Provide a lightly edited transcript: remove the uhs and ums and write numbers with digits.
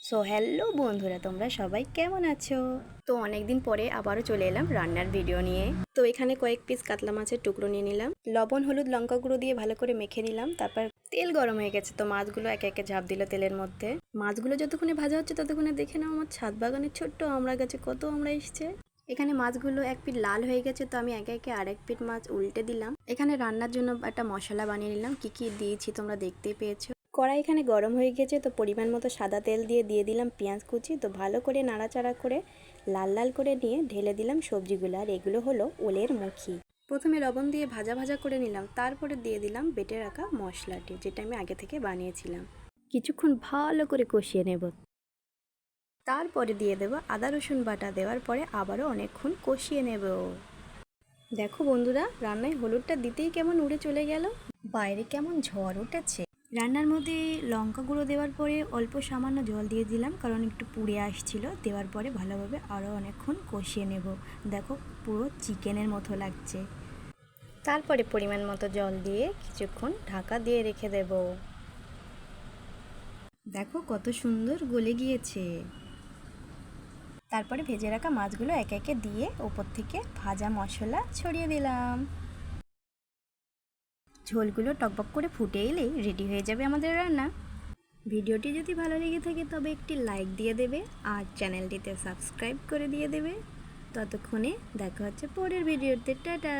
So hello বন্ধুরা, তোমরা সবাই কেমন আছো? তো অনেকদিন পরে আবারও চলে এলাম রান্নার ভিডিও নিয়ে। তো এখানে কয়েক পিস কাতলা মাছের টুকরো নিয়ে নিলাম, লবণ হলুদ লঙ্কা গুঁড়ো দিয়ে ভালো করে মেখে নিলাম। তারপর তেল গরম হয়ে গেছে, তো মাছগুলো একে একে ঝাঁপ দিল তেলের মধ্যে। মাছগুলো যতক্ষণে ভাজা হচ্ছে ততক্ষণে দেখে নাও আমার ছাদ বাগানের ছোট্ট আমড়া গাছে কত আমড়া এসছে। এখানে মাছগুলো এক পিঠ লাল হয়ে গেছে, তো আমি একে একে আরেক পিঠ মাছ উল্টে দিলাম। এখানে রান্নার জন্য একটা মশলা বানিয়ে নিলাম, কি কি দিয়েছি তোমরা দেখতেই পেয়েছো। কড়াই এখানে গরম হয়ে গেছে, তো পরিমাণ মতো সাদা তেল দিয়ে দিলাম পেঁয়াজ কুচি। তো ভালো করে নাড়াচাড়া করে লাল লাল করে নিয়ে ঢেলে দিলাম সবজিগুলো। আর এগুলো হলো ওলের মুখি। প্রথমে লবণ দিয়ে ভাজা ভাজা করে নিলাম, তারপরে দিয়ে দিলাম বেটে রাখা মশলাটি, যেটা আমি আগে থেকে বানিয়েছিলাম। কিছুক্ষণ ভালো করে কষিয়ে নেব। তারপরে দিয়ে দেবো আদা রসুন বাটা। দেওয়ার পরে আবারও অনেকক্ষণ কষিয়ে নেব। দেখো বন্ধুরা, রান্নায় হলুদটা দিতেই কেমন উড়ে চলে গেল, বাইরে কেমন ঝড় উঠেছে। রান্নার মধ্যে লঙ্কা গুঁড়ো দেওয়ার পরে অল্প সামান্য জল দিয়ে দিলাম, কারণ একটু পুড়ে আসছিল। দেওয়ার পরে ভালোভাবে আরও অনেকক্ষণ কষিয়ে নেব। দেখো পুরো চিকেনের মতো লাগছে। তারপরে পরিমাণ মতো জল দিয়ে কিছুক্ষণ ঢাকা দিয়ে রেখে দেব। দেখো কত সুন্দর গলে গিয়েছে। তারপরে ভেজে রাখা মাছগুলো একে একে দিয়ে ওপর থেকে ভাজা মশলা ছড়িয়ে দিলাম। ঝোলগুলো টকবক করে ফুটে এলেই রেডি হয়ে যাবে আমাদের রান্না। ভিডিওটি যদি ভালো লেগে থাকে তবে একটি লাইক দিয়ে দেবে আর চ্যানেলটিতে সাবস্ক্রাইব করে দিয়ে দেবে। ততক্ষণে দেখা হচ্ছে পরের ভিডিওতে। টাটা।